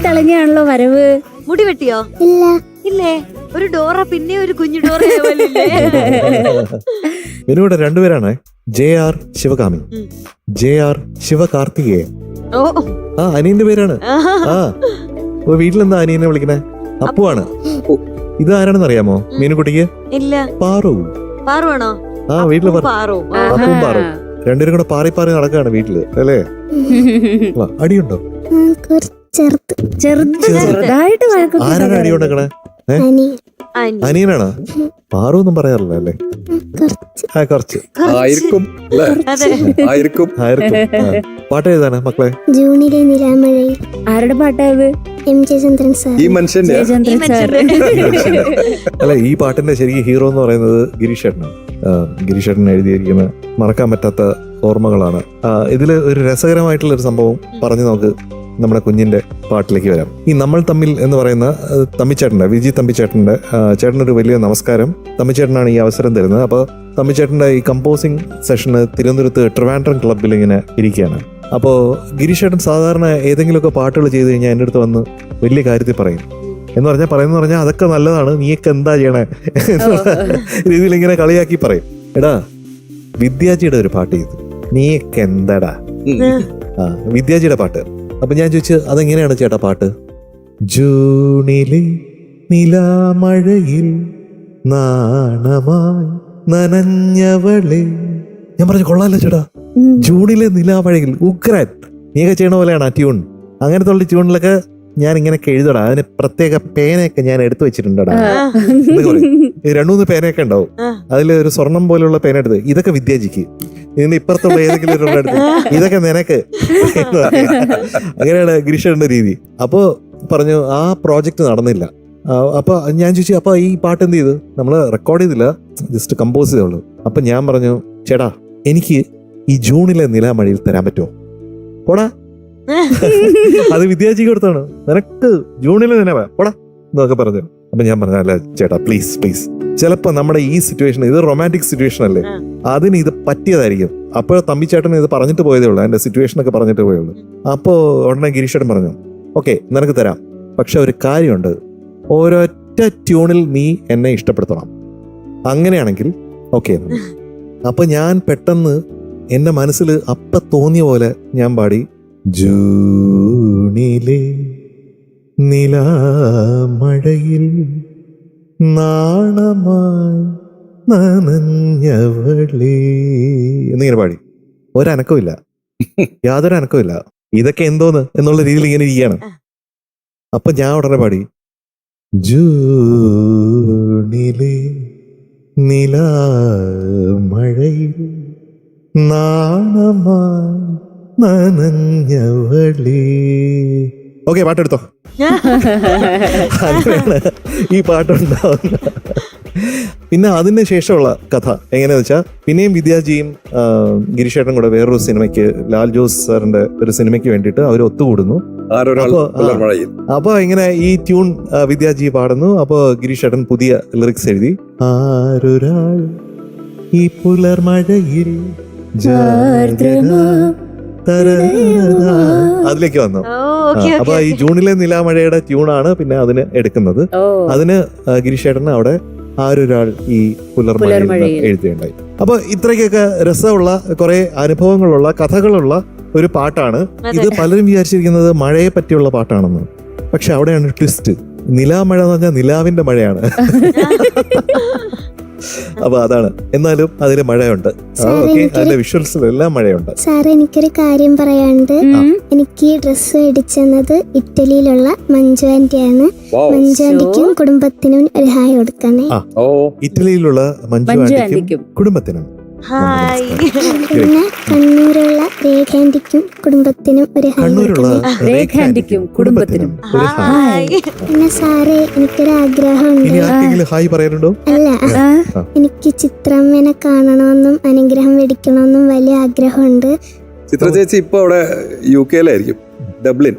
തിളങ്ങിയാണല്ലോ വരവ്. മുടി വെട്ടിയോ? ഇല്ല. ഇല്ലേ? ഒരു ഡോറ, പിന്നെ ഒരു കുഞ്ഞു ഡോറ. ഇവരിവിടെ രണ്ടുപേരാണ്, JR ശിവകാമി, JR ശിവകാർത്തികേയൻ. ആ അനിയന്റെ പേരാണ്. ആ വീട്ടിലെന്താ അനിയനെ വിളിക്കണേ? അപ്പുവാണ്. ഇത് ആരാണെന്ന് അറിയാമോ മീനുകുട്ടിക്ക്? ഇല്ല. പാറു. പാറുവാണോ? ആ വീട്ടില് പാറു. അപ്പും പാറു രണ്ടുപേരും കൂടെ പാറി പാറി നടക്കാണ് വീട്ടില് അല്ലേ? അടിയുണ്ടോ? ചെറുതായിട്ട്. ആരാണ് അടി ഉണ്ടാക്കണേ? അനിയനാണ്. പാറു ഒന്നും പറയാറില്ല അല്ലേ? കുറച്ച് ആയിരിക്കും. പാട്ട് എഴുതാനാ മക്കളെ? ജൂണിലെ നിലാമഴയിൽ. ആരുടെ പാട്ടായത്? MJ ചന്ദ്രൻ സാർ. ഈ മനുഷ്യന്റെ അല്ല, ഈ പാട്ടിന്റെ ശരിക്കും ഹീറോ എന്ന് പറയുന്നത് ഗിരീഷേട്ടനാണ്. ഗിരീഷേട്ടൻ എഴുതിയിരിക്കുന്ന മറക്കാൻ പറ്റാത്ത ഓർമ്മകളാണ്. ഇതില് ഒരു രസകരമായിട്ടുള്ള ഒരു സംഭവം പറഞ്ഞ് നമുക്ക് നമ്മുടെ കുഞ്ഞിന്റെ പാട്ടിലേക്ക് വരാം. ഈ നമ്മൾ തമ്മിൽ എന്ന് പറയുന്ന തമ്മിച്ചേട്ടന്റെ, വിജി തമ്മിച്ചേട്ടന്റെ ചേട്ടനൊരു വലിയ നമസ്കാരം. തമ്മിച്ചേട്ടനാണ് ഈ അവസരം തരുന്നത്. അപ്പോൾ തമ്മിച്ചേട്ടന്റെ ഈ കമ്പോസിങ് സെഷന് തിരുവനന്തപുരത്ത് ട്രിവാൻഡ്രം ക്ലബ്ബിൽ ഇങ്ങനെ ഇരിക്കുകയാണ്. അപ്പോൾ ഗിരീഷേട്ടൻ സാധാരണ ഏതെങ്കിലുമൊക്കെ പാട്ടുകൾ ചെയ്ത് കഴിഞ്ഞാൽ എൻ്റെ അടുത്ത് വന്ന് വലിയ കാര്യത്തിൽ പറയും. പറയുന്ന പറഞ്ഞാൽ അതൊക്കെ നല്ലതാണ്, നീയൊക്കെ എന്താ ചെയ്യണേ എന്നുള്ള രീതിയിൽ ഇങ്ങനെ കളിയാക്കി പറയും. എടാ വിദ്യാജിയുടെ ഒരു പാട്ട് ചെയ്തു, നീയൊക്കെ എന്താടാ. വിദ്യാജിയുടെ പാട്ട്. അപ്പൊ ഞാൻ ചോദിച്ചു, അതെങ്ങനെയാണ് ചേട്ടാ പാട്ട്? ജൂണിലെ നിലാമഴയിൽ നാണമായി നനഞ്ഞവളെ. ഞാൻ പറഞ്ഞു കൊള്ളാലോ ചേട്ടാ, ജൂണിലെ നിലാമഴയിൽ ഉഗ്രാൻ. നീയൊക്കെ ചെയ്യണ പോലെയാണ് ആ ട്യൂൺ. അങ്ങനത്തെ ഉള്ള ട്യൂണിലൊക്കെ ഞാൻ ഇങ്ങനെയൊക്കെ എഴുതടാ, അതിന് പ്രത്യേക പേനയൊക്കെ ഞാൻ എടുത്തു വെച്ചിട്ടുണ്ടടാ. 2-3 പേനയൊക്കെ ഉണ്ടാവും. അതിൽ ഒരു സ്വർണം പോലെയുള്ള പേന എടുത്ത്, ഇതൊക്കെ വിദ്യാജിക്ക്, ഇതിന്റെ ഇപ്പുറത്തുള്ള ഏതെങ്കിലും ഒരു എടുത്ത്, ഇതൊക്കെ നിനക്ക്. അങ്ങനെയാണ് ഗിരീഷന്റെ രീതി. അപ്പോ പറഞ്ഞു ആ പ്രോജക്റ്റ് നടന്നില്ല. അപ്പൊ ഞാൻ ചോദിച്ചു, അപ്പൊ ഈ പാട്ട് എന്ത് ചെയ്തു? നമ്മള് റെക്കോർഡ് ചെയ്തില്ല, ജസ്റ്റ് കമ്പോസ് ചെയ്തേ ഉള്ളൂ. അപ്പൊ ഞാൻ പറഞ്ഞു, ചേട്ടാ എനിക്ക് ഈ ജൂണിലെ നിലാമഴയിൽ തരാൻ പറ്റുമോ? പോടാ, അത് വിദ്യാജിക്ക് കൊടുത്താണ്, നിനക്ക് ജൂണിലെ നിലവ പോടാ എന്നൊക്കെ പറഞ്ഞു. അപ്പൊ ഞാൻ പറഞ്ഞു, അല്ല ചേട്ടാ പ്ലീസ് പ്ലീസ്, ചിലപ്പോ നമ്മുടെ ഈ സിറ്റുവേഷൻ, ഇത് റൊമാൻറ്റിക് സിറ്റുവേഷൻ അല്ലേ, അതിന് ഇത് പറ്റിയതായിരിക്കും. അപ്പോൾ തമ്പിച്ചേട്ടൻ ഇത് പറഞ്ഞിട്ട് പോയതേ ഉള്ളൂ, അതിന്റെ സിറ്റുവേഷനൊക്കെ പറഞ്ഞിട്ട് പോയേ ഉള്ളൂ. അപ്പോ ഉടനെ ഗിരീഷേട്ടൻ പറഞ്ഞു, ഓക്കെ നിനക്ക് തരാം, പക്ഷെ ഒരു കാര്യമുണ്ട്, ഒരൊറ്റ ട്യൂണിൽ നീ എന്നെ ഇഷ്ടപ്പെടുത്തണം. അങ്ങനെയാണെങ്കിൽ ഓക്കെ. അപ്പൊ ഞാൻ പെട്ടെന്ന് എന്റെ മനസ്സിൽ അപ്പ തോന്നിയ പോലെ ഞാൻ പാടി, ജൂണിലെ നിലാമഴയിൽ നാണമായി നനഞ്ഞവളേ എന്നിങ്ങനെ പാടി. ഒരനക്കമില്ല, യാതൊരു അനക്കമില്ല. ഇതൊക്കെ എന്തോന്ന് എന്നുള്ള രീതിയിൽ ഇങ്ങനെ ഇരിക്കുകയാണ്. അപ്പൊ ഞാൻ ഉടനെ പാടി, ജൂണിലെ നിലാമഴയിൽ നാണമായി നനഞ്ഞവളേ. ഓക്കെ, പാട്ടെടുത്തോ. അങ്ങനെയാണ് ഈ പാട്ടുണ്ടാവുന്നത്. പിന്നെ അതിന് ശേഷമുള്ള കഥ എങ്ങനെയാന്ന് വെച്ചാൽ, പിന്നെയും വിദ്യാജിയും ഗിരീഷേട്ടനും കൂടെ വേറൊരു സിനിമയ്ക്ക്, ലാൽ ജോസ് സാറിന്റെ ഒരു സിനിമയ്ക്ക് വേണ്ടിയിട്ട് അവർ ഒത്തുകൂടുന്നു. അപ്പൊ ഇങ്ങനെ ഈ ട്യൂൺ വിദ്യാജി പാടുന്നു. അപ്പൊ ഗിരീഷേട്ടൻ പുതിയ ലിറിക്സ് എഴുതി, ആരൊരാൾ ഈ പുലർമഴയിൽ അതിലേക്ക് വന്നു. അപ്പൊ ഈ ജൂണിലെ നിലാമഴയുടെ ട്യൂണാണ് പിന്നെ അതിന് എടുക്കുന്നത്. അതിന് ഗിരീഷേട്ടന് അവിടെ ആരൊരാൾ ഈ പുലർമഴയിൽ എഴുതുകയുണ്ടായി. അപ്പൊ ഇത്രയ്ക്കൊക്കെ രസമുള്ള കുറെ അനുഭവങ്ങളുള്ള കഥകളുള്ള ഒരു പാട്ടാണ് ഇത്. പലരും വിചാരിച്ചിരിക്കുന്നത് മഴയെ പറ്റിയുള്ള പാട്ടാണെന്ന്. പക്ഷെ അവിടെയാണ് ട്വിസ്റ്റ്. നിലാമഴ എന്ന് പറഞ്ഞാൽ നിലാവിന്റെ മഴയാണ്. അപ്പൊ അതാണ്. എന്നാലും അതില് മഴയുണ്ട്. അതിന്റെ വിഷ്വൽസിലെല്ലാം മഴയുണ്ട്. സാർ എനിക്കൊരു കാര്യം പറയാണ്ട്, എനിക്ക് ഡ്രസ്സ് മേടിച്ചെന്നത് ഇറ്റലിയിലുള്ള മഞ്ജു ആന്റിയാണ്. മഞ്ജു ആന്റിക്കും കുടുംബത്തിനും ഒരു ഹായ് കൊടുക്കണേ. ഇറ്റലിയിലുള്ള മഞ്ജു ആന്റിക്കും കുടുംബത്തിനും. പിന്നെ കണ്ണൂരുള്ള രേഖ ആന്റിക്കും കുടുംബത്തിനും ഒരു ഹായ്. പിന്നെ സാറേ എനിക്കൊരു ആഗ്രഹമുണ്ട്. ഹായ് പറയാനുണ്ടോ? അല്ല, എനിക്ക് ചിത്രമ്മേനെ കാണണമെന്നും അനുഗ്രഹം മേടിക്കണമെന്നും വലിയ ആഗ്രഹമുണ്ട്. ചിത്ര ചേച്ചി ഇപ്പൊ അവിടെ UK-ലായിരിക്കും, ഡബ്ലിൻ.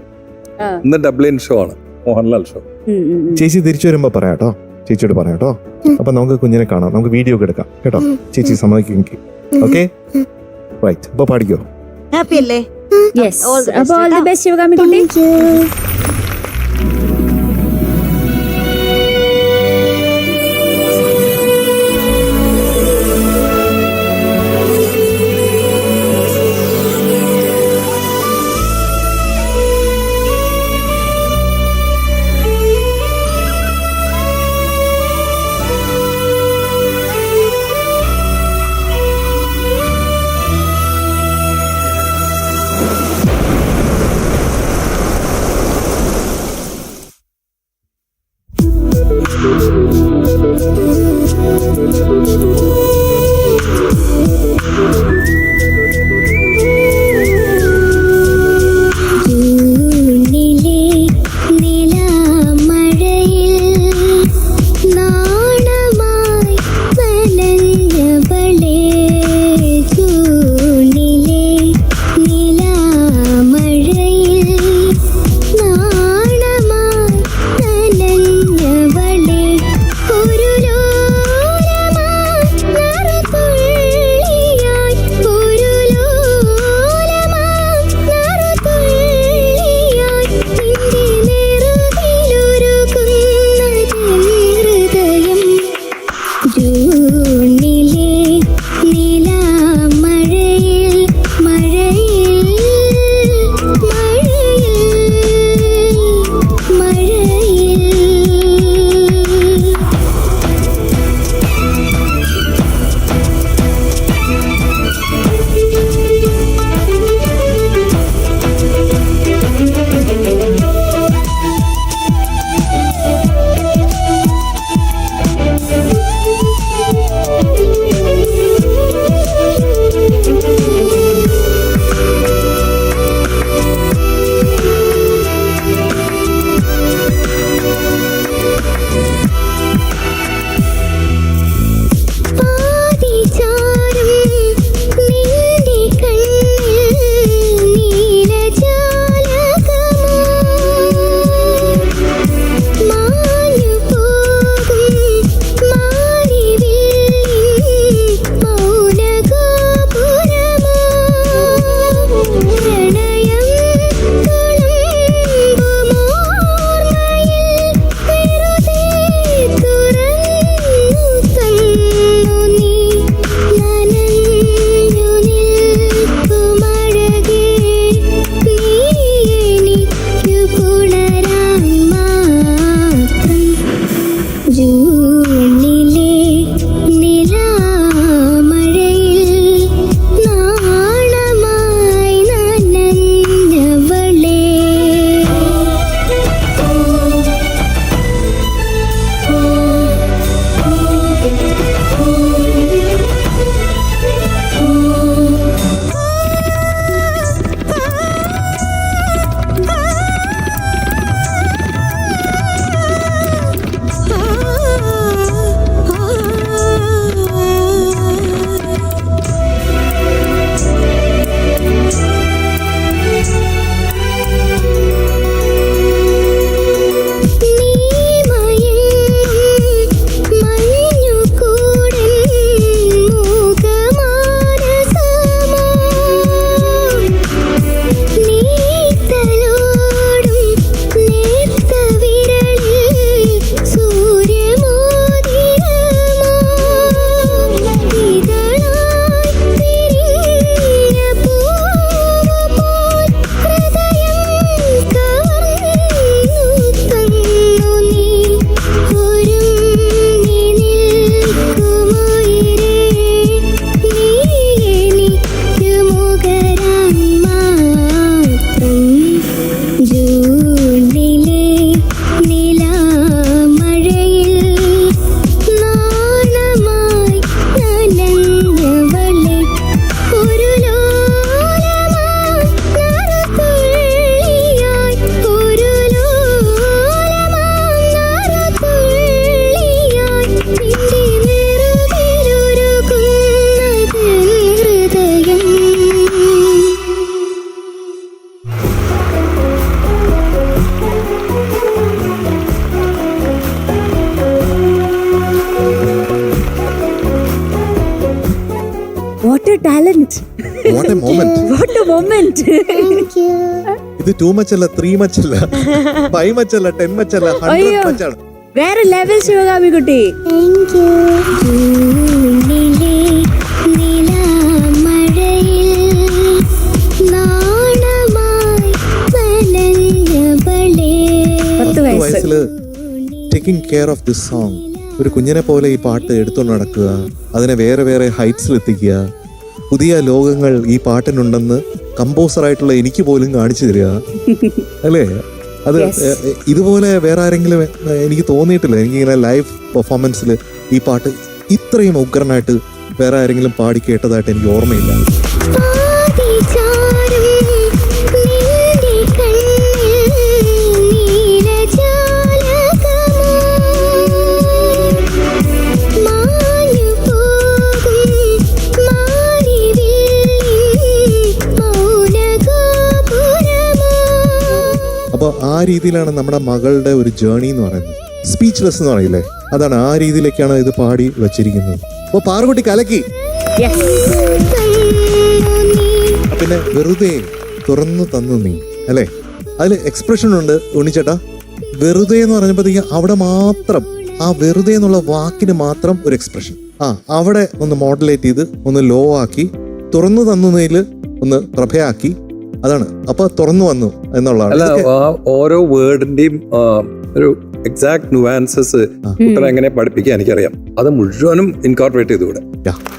ഇന്ന് ഡബ്ലിൻ ഷോ ആണ്, മോഹൻലാൽ ഷോ. ചേച്ചി തിരിച്ചു വരുമ്പോ പറയാട്ടോ, ചേച്ചിയോട് പറയാട്ടോ. അപ്പൊ നമുക്ക് കുഞ്ഞിനെ കാണാം, നമുക്ക് വീഡിയോ ഒക്കെ എടുക്കാം കേട്ടോ. ചേച്ചി സമ്മതിക്കും. Okay right. അപ്പൊ പാടിക്കോ. ഹാപ്പി അല്ലേ? യെസ്. All the best, അപ്പൊ ഓൾ ദി കേട്ടോ. Best Sivakamikutty. Thank you. What a talent. What a moment. What what a moment. Thank you. ഇത് 2 മച്ച് അല്ല, 3 മച്ച് അല്ല, 5 മച്ച് അല്ല, 10 മച്ച് അല്ല, 100 മച്ചാണ്. വേറെ ലെവൽ ശിവകാമി കുട്ടി. Thank you. വയസ്സില് taking care of this song. ഒരു കുഞ്ഞിനെ പോലെ ഈ പാട്ട് എടുത്തുകൊണ്ട് നടക്കുക, അതിനെ വേറെ വേറെ ഹൈറ്റ്സിൽ എത്തിക്കുക, പുതിയ ലോകങ്ങൾ ഈ പാട്ടിനുണ്ടെന്ന് കമ്പോസറായിട്ടുള്ള എനിക്ക് പോലും കാണിച്ചു തരിക അല്ലേ? അത് ഇതുപോലെ വേറെ ആരെങ്കിലും എനിക്ക് തോന്നിയിട്ടില്ല. എനിക്കിങ്ങനെ ലൈവ് പെർഫോമൻസിൽ ഈ പാട്ട് ഇത്രയും ഉഗ്രനായിട്ട് വേറെ ആരെങ്കിലും പാടി കേട്ടതായിട്ട് എനിക്ക് ഓർമ്മയില്ല. അപ്പോൾ ആ രീതിയിലാണ് നമ്മുടെ മകളുടെ ഒരു ജേണി എന്ന് പറയുന്നത്. സ്പീച്ച്ലെസ് എന്ന് പറയില്ലേ, അതാണ്. ആ രീതിയിലേക്കാണ് ഇത് പാടി വച്ചിരിക്കുന്നത്. അപ്പോൾ പാറുകുട്ടി കലക്കി. പിന്നെ വെറുതെ തുറന്നു തന്നു നീ അല്ലേ, അതിൽ എക്സ്പ്രഷൻ ഉണ്ട് ഉണ്ണിച്ചേട്ടാ. വെറുതെ എന്ന് പറഞ്ഞപ്പോഴത്തേക്ക് അവിടെ മാത്രം ആ വെറുതെ എന്നുള്ള വാക്കിന് മാത്രം ഒരു എക്സ്പ്രഷൻ. അവിടെ ഒന്ന് മോഡുലേറ്റ് ചെയ്ത് ഒന്ന് ലോ ആക്കി, തുറന്നു തന്നതിൽ ഒന്ന് പ്രഭയാക്കി, അതാണ്. അപ്പൊ തുറന്നു വന്നു എന്നുള്ളതാണ്. അല്ല, ഓരോ വേർഡിന്റെയും ഒരു എക്സാക്ട് നുവാൻസസ് കുട്ടനെ എങ്ങനെ പഠിപ്പിക്കാൻ എനിക്കറിയാം. അത് മുഴുവനും ഇൻകോർപ്പറേറ്റ് ചെയ്തു ഇവിടെ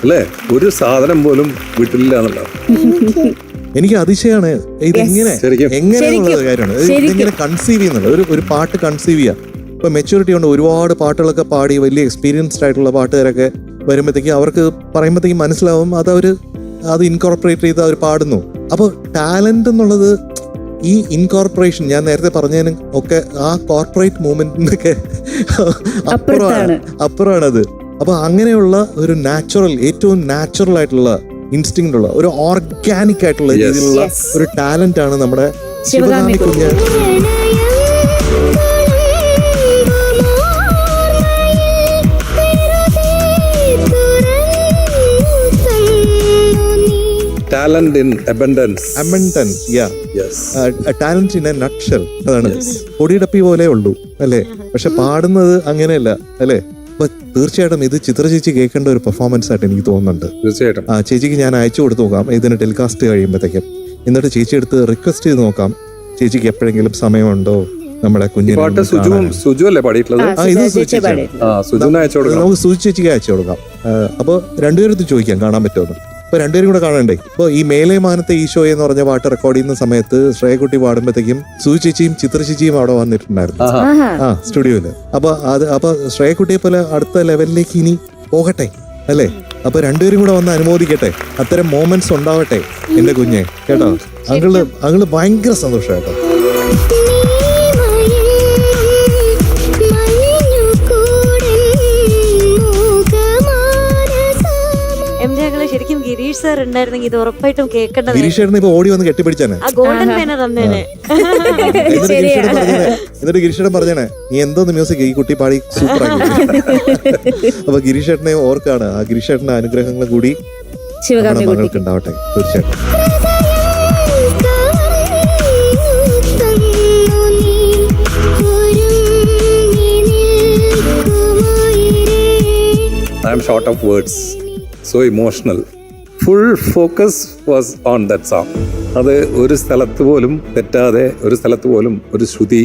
അല്ലേ. ഒരു സാധനം പോലും വീട്ടിലില്ല എന്നുള്ളത് എനിക്ക് അതിശയാണ്. ഇതെങ്ങനെ എങ്ങനെയുള്ള കാര്യമാണ് ഇതിങ്ങനെ കൺസീവ് ചെയ്യുന്നത്. ഒരു പാട്ട് കൺസീവ് ചെയ്യാം. ഇപ്പൊ മെച്യൂരിറ്റി കൊണ്ട് ഒരുപാട് പാട്ടുകളൊക്കെ പാടി വലിയ എക്സ്പീരിയൻസ്ഡ് ആയിട്ടുള്ള പാട്ടുകാരൊക്കെ വരുമ്പോഴത്തേക്കും അവർക്ക് പറയുമ്പോഴത്തേക്കും മനസ്സിലാവും അത് ഇൻകോർപ്പറേറ്റ് ചെയ്ത് അവർ പാടുന്നു. അപ്പോൾ ടാലന്റ് എന്നുള്ളത് ഈ ഇൻകോർപ്പറേഷൻ ഞാൻ പറഞ്ഞതിന് ഒക്കെ ആ കോർപ്പറേറ്റ് മൂവ്മെന്റിനൊക്കെ അപ്പുറമാണത്. അപ്പൊ അങ്ങനെയുള്ള ഒരു നാച്ചുറൽ, ഏറ്റവും നാച്ചുറൽ ആയിട്ടുള്ള ഇൻസ്റ്റിങ് ഉള്ള ഒരു ഓർഗാനിക് ആയിട്ടുള്ള രീതിയിലുള്ള ഒരു ടാലന്റ് ആണ് നമ്മുടെ ശിവകാമി കുഞ്ഞ്. Talent in abundance. Yeah. Yes. Talent in a nutshell. അതാണ്. പൊടിയടപ്പി പോലെ ഉള്ളൂ അല്ലേ, പക്ഷെ പാടുന്നത് അങ്ങനെയല്ല അല്ലേ. അപ്പൊ തീർച്ചയായിട്ടും ഇത് ചിത്ര ചേച്ചി കേൾക്കേണ്ട ഒരു പെർഫോമൻസ് ആയിട്ട് എനിക്ക് തോന്നുന്നുണ്ട്. തീർച്ചയായിട്ടും ചേച്ചിക്ക് ഞാൻ അയച്ചു കൊടുത്തു നോക്കാം ഇതിന് ടെലികാസ്റ്റ് കഴിയുമ്പോഴത്തേക്കും. എന്നിട്ട് ചേച്ചി എടുത്ത് റിക്വസ്റ്റ് ചെയ്ത് നോക്കാം, ചേച്ചിക്ക് എപ്പോഴെങ്കിലും സമയമുണ്ടോ നമ്മുടെ കുഞ്ഞിനെ. സുജു അല്ലേ പാടിയിട്ടുള്ളത്? ഇത് നമുക്ക് സുജു ചേച്ചിക്ക് അയച്ചു കൊടുക്കാം. അപ്പൊ രണ്ടുപേരടുത്ത് ചോദിക്കാം കാണാൻ പറ്റുമെന്ന്. ഇപ്പൊ രണ്ടുപേരും കൂടെ കാണണ്ടേ. ഇപ്പൊ ഈ മേലെ മാനത്തെ ഈശോ എന്ന് പറഞ്ഞ പാട്ട് റെക്കോർഡ് ചെയ്യുന്ന സമയത്ത് ശ്രേയക്കുട്ടി പാടുമ്പോഴത്തേക്കും സുജു ചേച്ചിയും ചിത്ര ചേച്ചിയും അവിടെ വന്നിട്ടുണ്ടായിരുന്നു സ്റ്റുഡിയോയില്. അപ്പൊ ശ്രേയക്കുട്ടിയെ പോലെ അടുത്ത ലെവലിലേക്ക് ഇനി പോകട്ടെ അല്ലേ. അപ്പൊ രണ്ടുപേരും കൂടെ വന്ന് അനുമോദിക്കട്ടെ, അത്തരം മോമെന്റ്സ് ഉണ്ടാവട്ടെ എന്റെ കുഞ്ഞെ കേട്ടോ. അങ്ങള് ഭയങ്കര സന്തോഷം കേട്ടോ. ശരിക്കും ഗിരീഷ് സാർ ഉണ്ടായിരുന്നെങ്കിൽ ഇത് ഉറപ്പായിട്ടും കേൾക്കേണ്ടത്. ഗിരീഷ് ഇപ്പൊ ഓടി വന്ന് കെട്ടിപ്പിടിച്ചാനെ, ആ ഗോൾഡൻ പേന തന്നേനെ. എന്നിട്ട് ഗിരീഷേട്ടൻ പറഞ്ഞേ നീ എന്തോന്ന് മ്യൂസിക് ഈ കുട്ടി പാടി സൂപ്പർ ആക്കി. അപ്പൊ ഗിരീഷേട്ടനെ ഓർക്കാണ്. ആ ഗിരീഷേട്ടന്റെ അനുഗ്രഹങ്ങൾ കൂടി നമ്മുടെ മകൾക്ക് ഉണ്ടാവട്ടെ തീർച്ചയായിട്ടും. I am short of words. So emotional. Full focus was on that song. അത് ഒരു സ്ഥലത്ത് പോലും തെറ്റാതെ, ഒരു സ്ഥലത്ത് പോലും ഒരു ശ്രുതി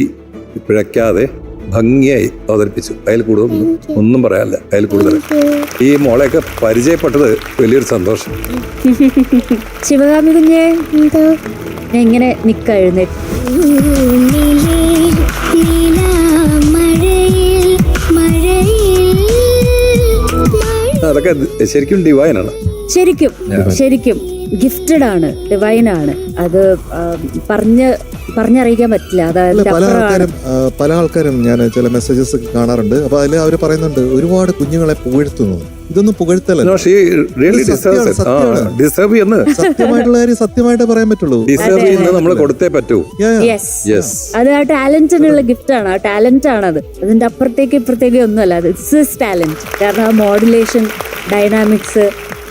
പിഴയ്ക്കാതെ ഭംഗിയായി അവതരിപ്പിച്ചു. അതിൽ കൂടുതൽ ഒന്നും പറയാനില്ല. അതിൽ കൂടുതൽ ഈ മോളെയൊക്കെ പരിചയപ്പെട്ടത് വലിയൊരു സന്തോഷം. ശിവകാമി കുഞ്ഞെ എങ്ങനെ നിൽക്കാഴുന്നേ? അതൊക്കെ ശരിക്കും ഡിവൈനാണ്. ശരിക്കും ഗിഫ്റ്റഡ് ആണ്, ഡിവൈൻ ആണ്. അത് പറഞ്ഞറിയിക്കാൻ പറ്റില്ല. അതായത് പല ആൾക്കാരും ഞാൻ ചില മെസ്സേജസ് കാണാറുണ്ട്. അപ്പൊ അതിൽ അവർ പറയുന്നുണ്ട് ഒരുപാട് കുഞ്ഞുങ്ങളെ പുകഴ്ത്തുന്നു. ഇതൊന്നും പുകഴ്ത്തല്ല, സത്യമായിട്ടുള്ള കാര്യം സത്യമായിട്ട് പറയാൻ പറ്റുള്ളൂ. നമ്മൾ കൊടുത്തേ പറ്റൂ. അത് ആ ടാലന്റിനുള്ള ഗിഫ്റ്റ് ആണ്, ആ ടാലന്റ് ആണ് അത്. അതിന്റെ അപ്പുറത്തേക്ക് ഇപ്പുറത്തേക്ക് ഒന്നുമല്ല. അത് ഇറ്റ്സ് ടാലന്റ്. കാരണം ആ മോഡുലേഷൻ, ഡൈനാമിക്സ്,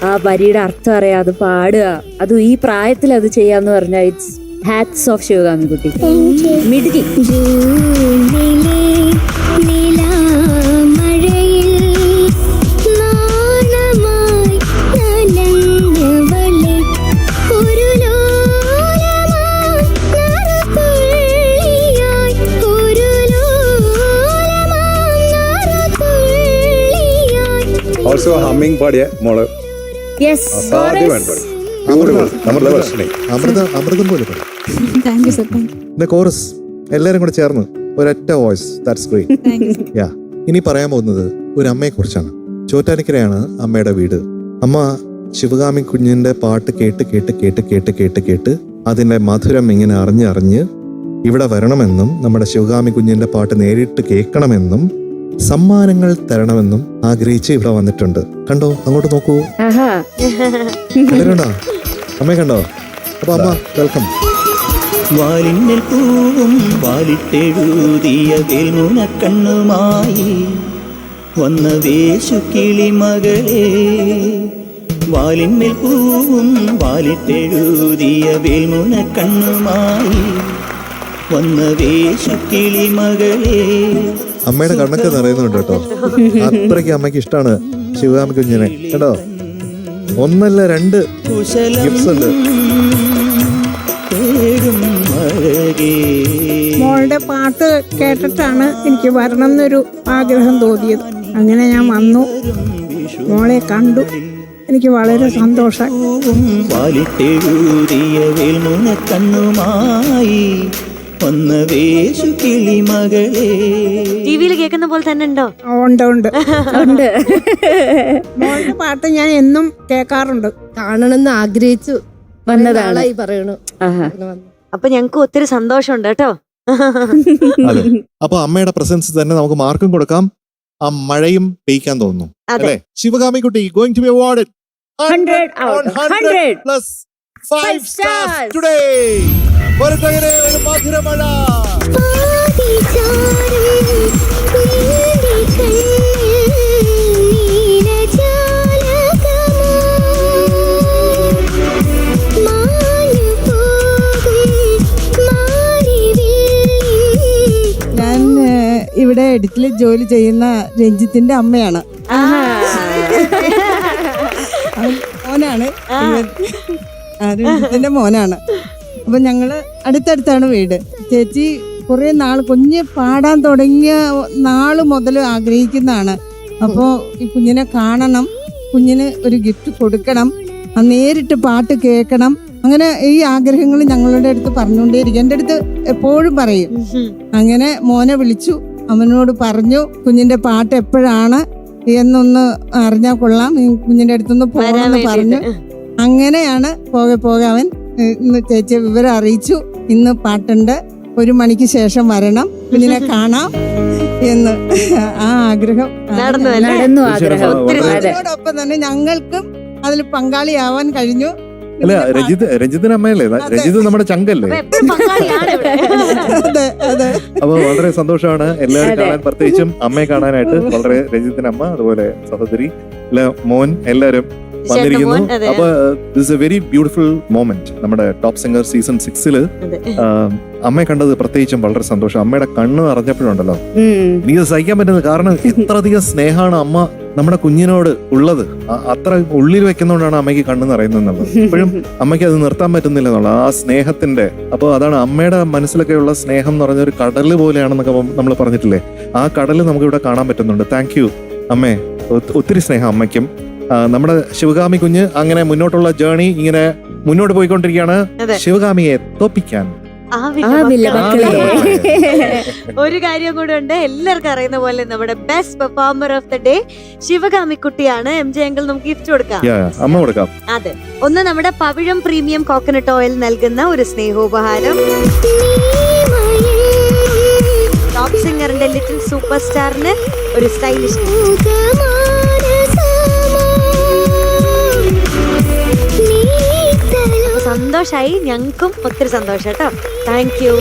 ആ വരിയുടെ അർത്ഥം അറിയാം, അത് പാടുക, അതും ഈ പ്രായത്തിൽ അത് ചെയ്യാന്ന് പറഞ്ഞാൽ ഇറ്റ്സ് ഹാറ്റ്സ് ഓഫ് ശിവകാമിക്കുട്ടി. മിടുക്കി. ഓൾസോ ഹമ്മിങ് പാടിയ മോള് യെസ്. അസാധ്യമാണ് പാടി. Beautiful. നമ്മുടെ വർഷണി അമൃതം പോലെ കോറസ് എല്ലാരും കൂടെ ചേർന്ന് ഒരൊറ്റ വോയിസ്. That's great. യാ, ഇനി പറയാൻ പോകുന്നത് ഒരു അമ്മയെ കുറിച്ചാണ്. ചോറ്റാനിക്കരയാണ് അമ്മയുടെ വീട്. അമ്മ ശിവകാമി കുഞ്ഞിന്റെ പാട്ട് കേട്ട് കേട്ട് കേട്ട് കേട്ട് കേട്ട് കേട്ട് അതിന്റെ മധുരം ഇങ്ങനെ അറിഞ്ഞ് ഇവിടെ വരണമെന്നും നമ്മുടെ ശിവകാമി കുഞ്ഞിന്റെ പാട്ട് നേരിട്ട് കേൾക്കണമെന്നും സമ്മാനങ്ങൾ തരണമെന്നും ആഗ്രഹിച്ച് ഇവിടെ വന്നിട്ടുണ്ട്. കണ്ടോ, അങ്ങോട്ട് നോക്കൂ. കണ്ടോ, അമ്മയെ കണ്ടോ? അപ്പൊ അമ്മ വെൽക്കം. വാലിന്നൽ പൂവും വാലിട്ടെഴുതിയ വേൽമുനക്കണ്ണുമായി വന്ന വേശു കിളിമകളെ. വാലിന്മേൽ പൂവും വാലിട്ടെഴുതിയ വേൽമുനക്കണ്ണുമായി വന്ന വേശു കിളിമകളെ. അമ്മയുടെ കണ്ണൊക്കെ നിറയുന്നുണ്ട് കേട്ടോ. അത്രയ്ക്ക് അമ്മയ്ക്ക് ഇഷ്ടമാണ് ശിവകാമി കുഞ്ഞിനെ. കേട്ടോ, ഒന്നല്ല രണ്ട് ഗിഫ്റ്റ്സ് ഉണ്ട്. മോളുടെ പാട്ട് കേട്ടിട്ടാണ് എനിക്ക് വരണം എന്നൊരു ആഗ്രഹം തോന്നിയത്. അങ്ങനെ ഞാൻ വന്നു, മോളെ കണ്ടു, എനിക്ക് വളരെ സന്തോഷം. വാലിട്ടെഴുതിയ വേൽമുനക്കണ്ണുമായി വന്ന വേശു കിളിമകളെ. ടിവിയിൽ കേൾക്കുന്ന പോലെ തന്നെ ഉണ്ടോ? ഉണ്ട് ഉണ്ട് ഉണ്ട്. മോളുടെ പാട്ട് ഞാൻ എന്നും കേൾക്കാറുണ്ട്. കാണണമെന്ന് ആഗ്രഹിച്ചു വന്നതാണ് ഈ പറയണു. അപ്പൊ ഞങ്ങക്ക് ഒത്തിരി സന്തോഷമുണ്ട് കേട്ടോ. അതെ, അപ്പൊ അമ്മയുടെ പ്രസൻസ് തന്നെ നമുക്ക് മാർക്കും കൊടുക്കാം. ആ മഴയും പെയ്ക്കാൻ തോന്നുന്നു അല്ലേ? ശിവകാമി കുട്ടി going to be awarded 100 out of 100 plus 5 stars stars today. വരട്ടെ ഒരു മധുരമഴ. ഞാൻ ഇവിടെ എഡിറ്റിൽ ജോലി ചെയ്യുന്ന രഞ്ജിത്തിന്റെ അമ്മയാണ്. മോനാണ്, രഞ്ജിത്തിന്റെ മോനാണ്. അപ്പൊ ഞങ്ങള് അടുത്തടുത്താണ് വീട്. ചേച്ചി കുറെ നാൾ കുഞ്ഞ് പാടാൻ തുടങ്ങിയ നാള് മുതൽ ആഗ്രഹിക്കുന്നതാണ്. അപ്പോൾ ഈ കുഞ്ഞിനെ കാണണം, കുഞ്ഞിന് ഒരു ഗിഫ്റ്റ് കൊടുക്കണം, നേരിട്ട് പാട്ട് കേൾക്കണം. അങ്ങനെ ഈ ആഗ്രഹങ്ങൾ ഞങ്ങളുടെ അടുത്ത് പറഞ്ഞുകൊണ്ടേയിരിക്കും. എൻ്റെ അടുത്ത് എപ്പോഴും പറയും. അങ്ങനെ മോനെ വിളിച്ചു, അവനോട് പറഞ്ഞു കുഞ്ഞിന്റെ പാട്ട് എപ്പോഴാണ് എന്നൊന്ന് അറിഞ്ഞാൽ കൊള്ളാം, കുഞ്ഞിന്റെ അടുത്തൊന്ന് പോകണമെന്ന് പറഞ്ഞു. അങ്ങനെയാണ് പോകെ അവൻ ഇന്ന് ചേച്ചിയെ വിവരം അറിയിച്ചു, ഇന്ന് പാട്ടുണ്ട്, 1 മണിക്ക് ശേഷം വരണം, കുഞ്ഞിനെ കാണാം എന്ന്. ആ ആഗ്രഹം നടന്നു. ആഗ്രഹം അതോടൊപ്പം തന്നെ ഞങ്ങൾക്കും അതിൽ പങ്കാളിയാവാൻ കഴിഞ്ഞു. അല്ല, രഞ്ജിത്തിന് അമ്മയല്ലേ? രഞ്ജിത്ത് നമ്മുടെ ചങ്കല്ലേ? അതെ അതെ. അപ്പൊ വളരെ സന്തോഷമാണ് എല്ലാവരും കാണാൻ, പ്രത്യേകിച്ചും അമ്മയെ കാണാനായിട്ട്. വളരെ രഞ്ജിത്തിന്റെ അമ്മ, അതുപോലെ സഹോദരി, മോൻ, എല്ലാവരും വന്നിരിക്കുന്നു. അപ്പൊ this A very beautiful moment. നമ്മുടെ ടോപ്പ് സിംഗർ സീസൺ 6 അമ്മയെ കണ്ടത് പ്രത്യേകിച്ചും വളരെ സന്തോഷം. അമ്മയുടെ കണ്ണ് അറിഞ്ഞപ്പോഴുണ്ടല്ലോ എനിക്ക് സഹിക്കാൻ പറ്റുന്നത്. കാരണം എത്രയധികം സ്നേഹമാണ് അമ്മ നമ്മുടെ കുഞ്ഞിനോട് ഉള്ളത്. അത്ര ഉള്ളിൽ വെക്കുന്നതുകൊണ്ടാണ് അമ്മയ്ക്ക് കണ്ണ് നിറയുന്നത്. ഇപ്പോഴും അമ്മയ്ക്ക് അത് നിർത്താൻ പറ്റുന്നില്ല എന്നുള്ള ആ സ്നേഹത്തിന്റെ. അപ്പോൾ അതാണ് അമ്മയുടെ മനസ്സിലൊക്കെയുള്ള സ്നേഹം എന്ന് പറഞ്ഞ ഒരു കടല് പോലെയാണെന്നൊക്കെ നമ്മൾ പറഞ്ഞിട്ടില്ലേ, ആ കടല് നമുക്ക് ഇവിടെ കാണാൻ പറ്റുന്നുണ്ട്. താങ്ക് യു അമ്മേ, ഒത്തിരി സ്നേഹം അമ്മയ്ക്കും. നമ്മുടെ ശിവകാമി കുഞ്ഞ് അങ്ങനെ മുന്നോട്ടുള്ള ജേർണി ഇങ്ങനെ മുന്നോട്ട് പോയിക്കൊണ്ടിരിക്കുകയാണ്. ശിവകാമിയെ തോപ്പിക്കാൻ ഒരു കാര്യം കൂടെ ഉണ്ട്. എല്ലാവർക്കും അറിയുന്ന പോലെ നമ്മുടെ best performer of the day ശിവകാമിക്കുട്ടിയാണ്. MJ അങ്കിൾ നമുക്ക് ഗിഫ്റ്റ് കൊടുക്കാം. അമ്മ കൊടുക്കാം. അതെ, ഒന്ന് നമ്മുടെ പവിഴം പ്രീമിയം കോക്കനട്ട് ഓയിൽ നൽകുന്ന ഒരു സ്നേഹോപഹാരം, ടോപ്പ് സിംഗറിന്റെ ലിറ്റിൽ സൂപ്പർ സ്റ്റാറിന് ഒരു സ്റ്റൈലിഷ്. സന്തോഷായി, ഞങ്ങൾക്കും ഒത്തിരി സന്തോഷം കേട്ടോ. Thank you.